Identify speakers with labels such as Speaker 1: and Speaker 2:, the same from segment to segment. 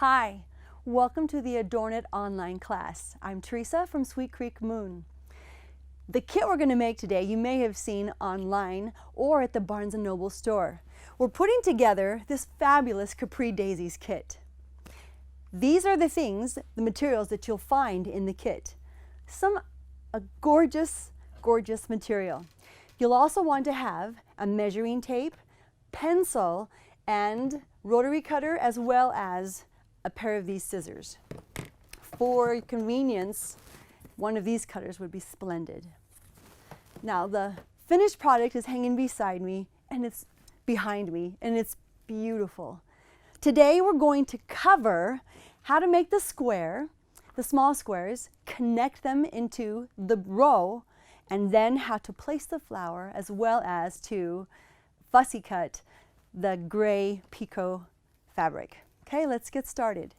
Speaker 1: Hi, welcome to the Adorn It online class. I'm Teresa from Sweet Creek Moon. The kit we're going to make today you may have seen online or at the Barnes & Noble store. We're putting together this fabulous Capri Daisies kit. These are the things, the materials that you'll find in the kit. A gorgeous, gorgeous material. You'll also want to have a measuring tape, pencil, and rotary cutter, as well as a pair of these scissors. For convenience, one of these cutters would be splendid. Now the finished product is hanging beside me, and it's behind me, and it's beautiful. Today we're going to cover how to make the square, the small squares, connect them into the row, and then how to place the flower, as well as to fussy cut the gray pico fabric. Okay, let's get started.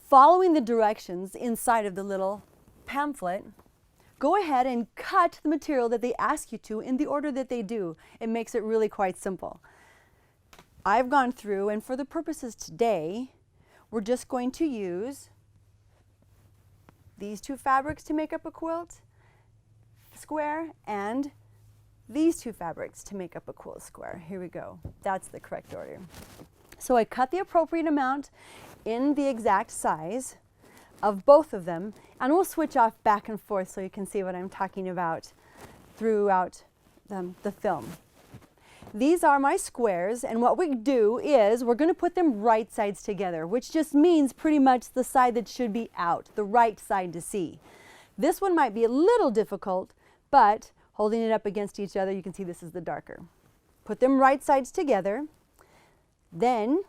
Speaker 1: Following the directions inside of the little pamphlet, go ahead and cut the material that they ask you to in the order that they do. It makes it really quite simple. I've gone through, and for the purposes today, we're just going to use these two fabrics to make up a quilt square and these two fabrics to make up a quilt square. Here we go. That's the correct order. So I cut the appropriate amount in the exact size of both of them, and we'll switch off back and forth so you can see what I'm talking about throughout the film. These are my squares, and what we do is we're going to put them right sides together, which just means pretty much the side that should be out, the right side to see. This one might be a little difficult, but holding it up against each other, you can see this is the darker. Put them right sides together. Then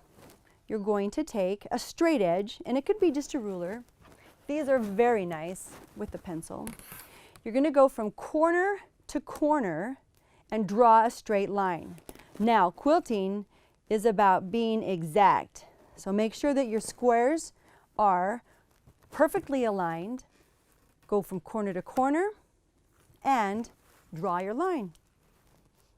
Speaker 1: you're going to take a straight edge, and it could be just a ruler. These are very nice with the pencil. You're going to go from corner to corner and draw a straight line. Now, quilting is about being exact. So make sure that your squares are perfectly aligned. Go from corner to corner and draw your line.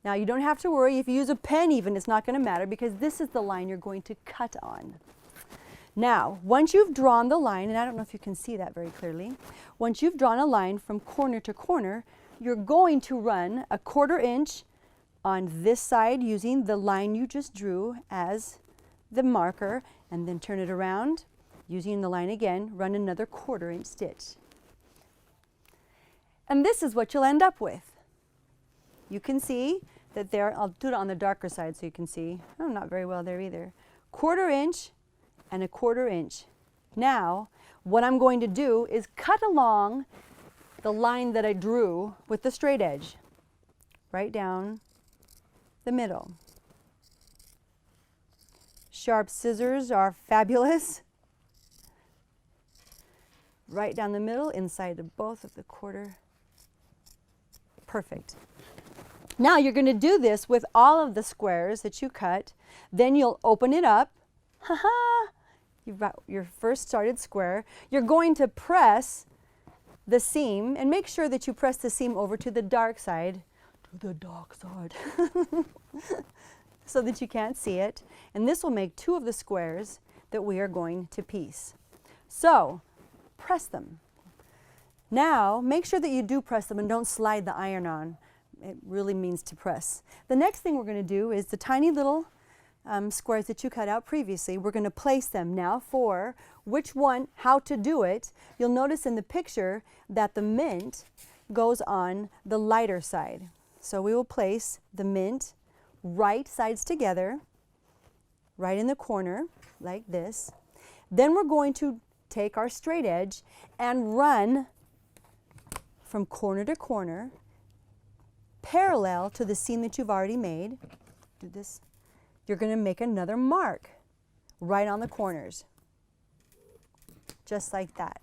Speaker 1: Now you don't have to worry. If you use a pen even, it's not going to matter because this is the line you're going to cut on. Now, once you've drawn the line, and I don't know if you can see that very clearly, once you've drawn a line from corner to corner, you're going to run a 1/4 inch on this side using the line you just drew as the marker, and then turn it around using the line again, run another 1/4 inch stitch. And this is what you'll end up with. You can see that there, I'll do it on the darker side so you can see. Oh, not very well there either. 1/4 inch and a 1/4 inch. Now, what I'm going to do is cut along the line that I drew with the straight edge, right down the middle. Sharp scissors are fabulous. Right down the middle, inside of both of the 1/4. Perfect. Now you're going to do this with all of the squares that you cut. Then you'll open it up. Ha-ha! You've got your first started square. You're going to press the seam, and make sure that you press the seam over to the dark side. To the dark side. So that you can't see it. And this will make 2 of the squares that we are going to piece. So, press them. Now, make sure that you do press them and don't slide the iron on. It really means to press. The next thing we're going to do is the tiny little squares that you cut out previously. We're going to place them now for which one, how to do it. You'll notice in the picture that the mint goes on the lighter side. So we will place the mint right sides together, right in the corner, like this. Then we're going to take our straight edge and run from corner to corner, parallel to the seam that you've already made. Do this. You're going to make another mark right on the corners, just like that.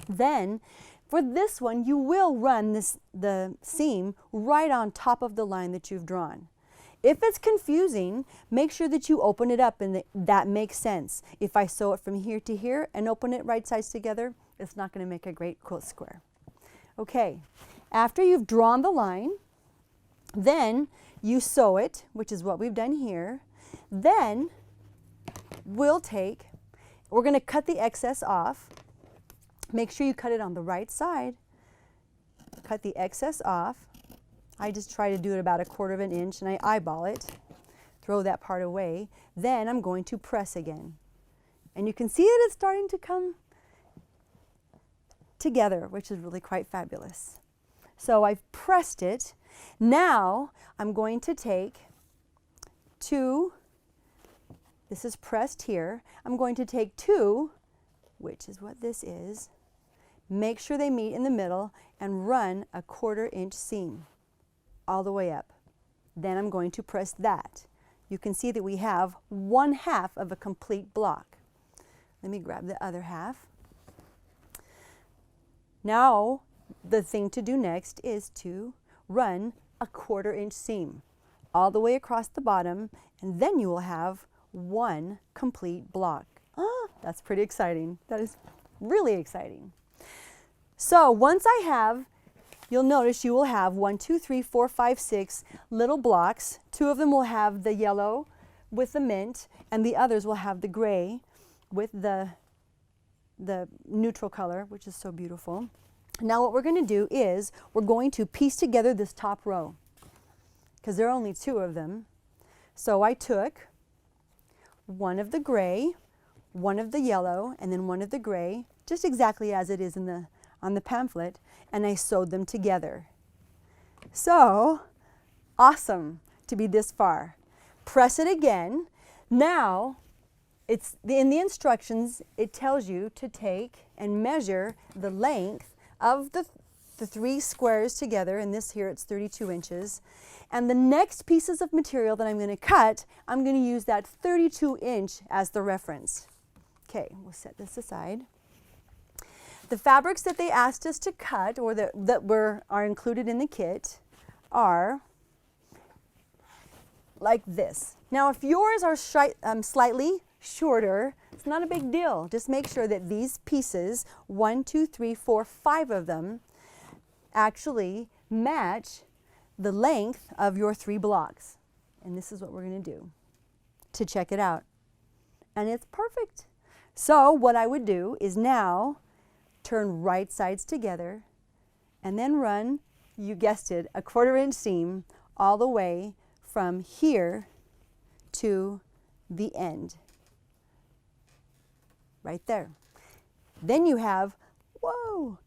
Speaker 1: Then, for this one, you will run the seam right on top of the line that you've drawn. If it's confusing, make sure that you open it up and that makes sense. If I sew it from here to here and open it right sides together, it's not going to make a great quilt square. Okay, after you've drawn the line, then you sew it, which is what we've done here. Then we're going to cut the excess off. Make sure you cut it on the right side. Cut the excess off. I just try to do it about 1/4 inch and I eyeball it. Throw that part away. Then I'm going to press again. And you can see that it's starting to come together, which is really quite fabulous. So I've pressed it. Now I'm going to take two, this is pressed here, I'm going to take two, which is what this is, make sure they meet in the middle and run a 1/4 inch seam all the way up. Then I'm going to press that. You can see that we have 1/2 of a complete block. Let me grab the other half. Now the thing to do next is to run a 1/4 inch seam all the way across the bottom, and then you will have one complete block. That's pretty exciting. That is really exciting. So once I have, you'll notice you will have 1, 2, 3, 4, 5, 6 little blocks. 2 of them will have the yellow with the mint, and the others will have the gray with the neutral color, which is so beautiful. Now what we're going to do is we're going to piece together this top row because there are only 2 of them. So I took one of the gray, one of the yellow, and then one of the gray, just exactly as it is on the pamphlet, and I sewed them together. So awesome to be this far. Press it again. Now in the instructions it tells you to take and measure the length of the 3 squares together, and this here it's 32 inches. And the next pieces of material that I'm going to cut, I'm going to use that 32 inch as the reference. Okay, we'll set this aside. The fabrics that they asked us to cut, or that are included in the kit, are like this. Now if yours are slightly shorter, it's not a big deal. Just make sure that these pieces, 1, 2, 3, 4, 5 of them, actually match the length of your 3 blocks. And this is what we're going to do to check it out. And it's perfect. So what I would do is now turn right sides together and then run, you guessed it, a 1/4 inch seam all the way from here to the end. Right there. Then you have, whoa,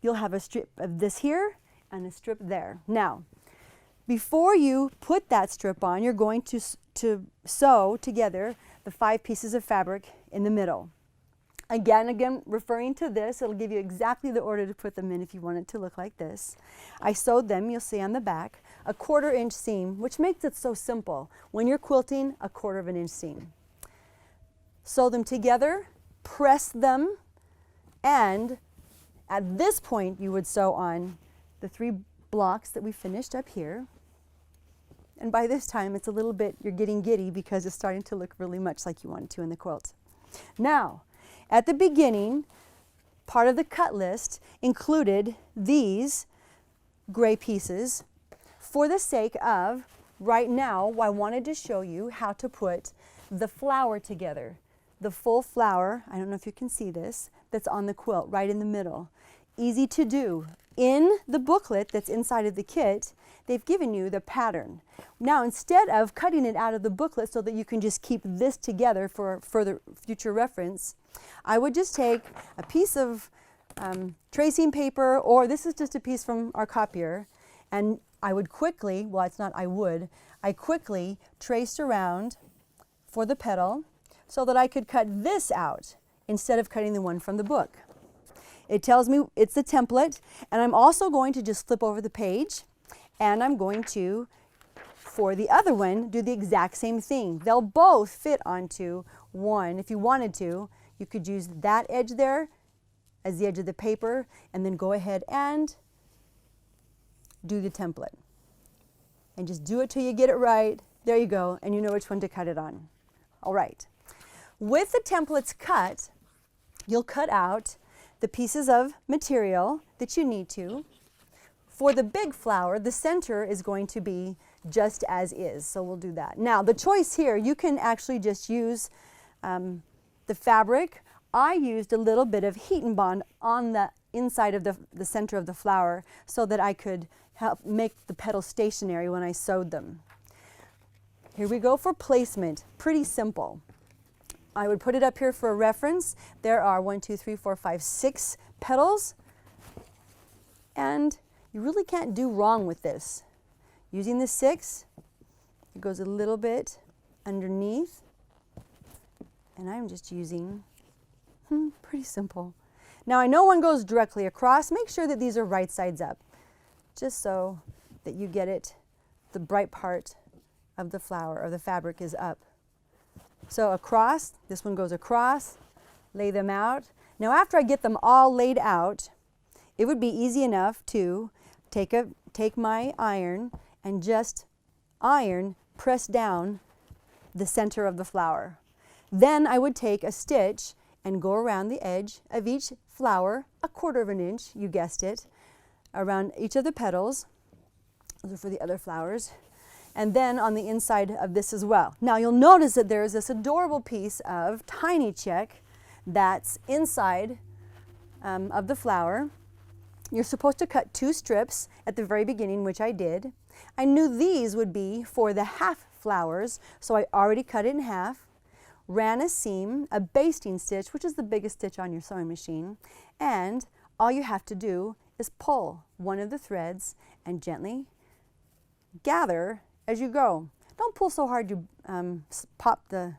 Speaker 1: you'll have a strip of this here and a strip there. Now, before you put that strip on, you're going to sew together the 5 pieces of fabric in the middle. Again, referring to this, it'll give you exactly the order to put them in if you want it to look like this. I sewed them, you'll see on the back, a 1/4 inch seam, which makes it so simple. When you're quilting, a 1/4 inch seam. Sew them together, press them, and at this point you would sew on the 3 blocks that we finished up here. And by this time it's a little bit, you're getting giddy because it's starting to look really much like you want it to in the quilt. Now, at the beginning, part of the cut list included these gray pieces for the sake of, right now, I wanted to show you how to put the flower together. The full flower, I don't know if you can see this, that's on the quilt right in the middle. Easy to do. In the booklet that's inside of the kit, they've given you the pattern. Now instead of cutting it out of the booklet so that you can just keep this together for further future reference, I would just take a piece of tracing paper, or this is just a piece from our copier, and I would quickly, well it's not I quickly traced around for the petal so that I could cut this out instead of cutting the one from the book. It tells me it's the template, and I'm also going to just flip over the page, and I'm going to, for the other one, do the exact same thing. They'll both fit onto one. If you wanted to, you could use that edge there as the edge of the paper, and then go ahead and do the template. And just do it till you get it right. There you go, and you know which one to cut it on. All right. With the templates cut, you'll cut out the pieces of material that you need to. For the big flower, the center is going to be just as is, so we'll do that. Now, the choice here, you can actually just use the fabric, I used a little bit of heat and bond on the inside of the center of the flower so that I could help make the petals stationary when I sewed them. Here we go for placement. Pretty simple. I would put it up here for a reference. There are 1, 2, 3, 4, 5, 6 petals. And you really can't do wrong with this. Using the 6, it goes a little bit underneath. And I'm just using, pretty simple. Now I know one goes directly across. Make sure that these are right sides up, just so that you get it, the bright part of the flower or the fabric is up. So across, this one goes across, lay them out. Now after I get them all laid out, it would be easy enough to take my iron and just press down the center of the flower. Then I would take a stitch and go around the edge of each flower, 1/4 inch, you guessed it, around each of the petals. Those are for the other flowers. And then on the inside of this as well. Now you'll notice that there is this adorable piece of tiny check that's inside of the flower. You're supposed to cut 2 strips at the very beginning, which I did. I knew these would be for the half flowers, so I already cut it in half, ran a seam, a basting stitch, which is the biggest stitch on your sewing machine, and all you have to do is pull one of the threads and gently gather as you go. Don't pull so hard you pop the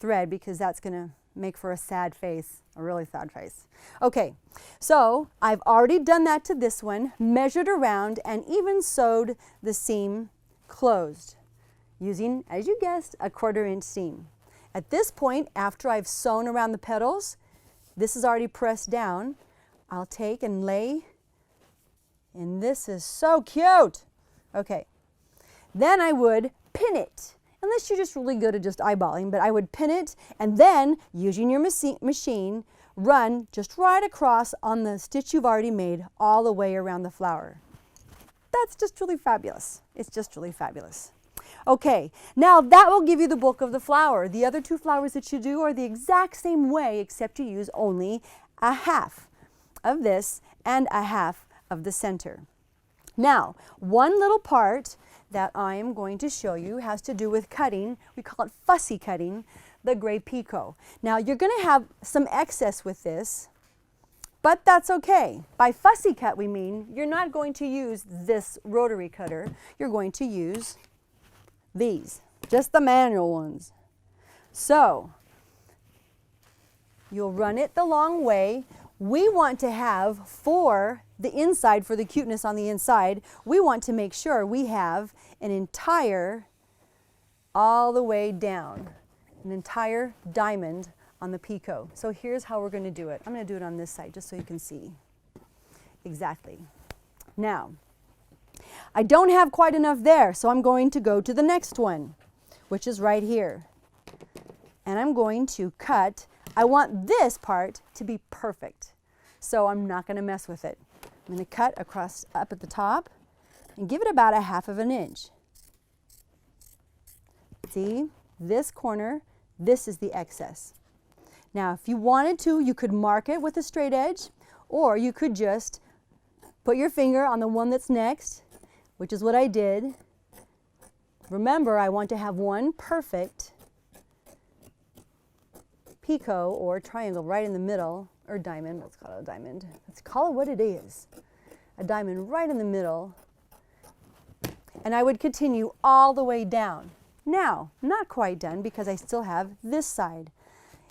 Speaker 1: thread, because that's going to make for a sad face, a really sad face. Okay, so I've already done that to this one, measured around, and even sewed the seam closed using, as you guessed, a 1/4 inch seam. At this point, after I've sewn around the petals, this is already pressed down, I'll take and lay, and this is so cute. Okay, then I would pin it. Unless you're just really good at just eyeballing, but I would pin it and then, using your machine, run just right across on the stitch you've already made all the way around the flower. That's just really fabulous. It's just really fabulous. Okay, now that will give you the bulk of the flower. The other 2 flowers that you do are the exact same way, except you use only a half of this and a half of the center. Now, one little part that I am going to show you has to do with cutting. We call it fussy cutting, the gray pico. Now you're going to have some excess with this, but that's okay. By fussy cut we mean you're not going to use this rotary cutter. You're going to use these, just the manual ones. So you'll run it the long way. We want to have, for the inside, for the cuteness on the inside, we want to make sure we have an entire, all the way down, an entire diamond on the pico. So here's how we're going to do it. I'm going to do it on this side just so you can see exactly. Now, I don't have quite enough there, so I'm going to go to the next one, which is right here. And I'm going to cut. I want this part to be perfect, so I'm not going to mess with it. I'm going to cut across up at the top and give it about 1/2 inch. See, this corner, this is the excess. Now, if you wanted to, you could mark it with a straight edge, or you could just put your finger on the one that's next, which is what I did. Remember, I want to have one perfect pico or triangle right in the middle, or diamond. Let's call it a diamond. Let's call it what it is. A diamond right in the middle. And I would continue all the way down. Now, not quite done because I still have this side.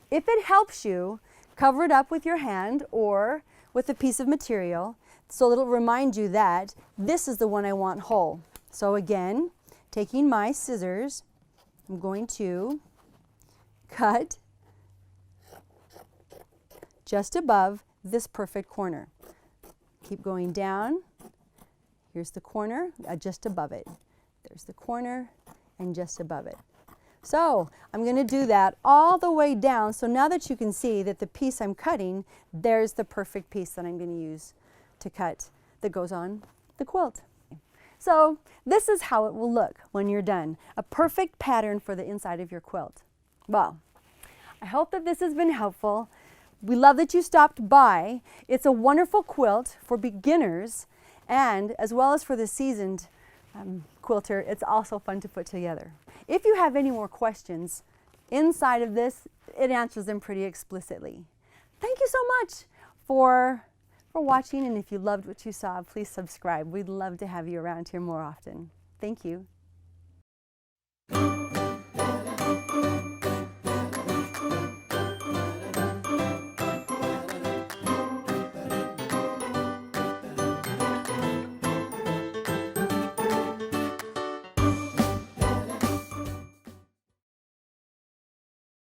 Speaker 1: If it helps you, cover it up with your hand or with a piece of material so it'll remind you that this is the one I want whole. So again, taking my scissors, I'm going to cut just above this perfect corner. Keep going down. Here's the corner, just above it. There's the corner and just above it. So I'm going to do that all the way down. So now that you can see that the piece I'm cutting, there's the perfect piece that I'm going to use to cut that goes on the quilt. So this is how it will look when you're done. A perfect pattern for the inside of your quilt. Well, I hope that this has been helpful. We love that you stopped by. It's a wonderful quilt for beginners, and as well as for the seasoned quilter, it's also fun to put together. If you have any more questions inside of this, it answers them pretty explicitly. Thank you so much for watching, and if you loved what you saw, please subscribe. We'd love to have you around here more often. Thank you.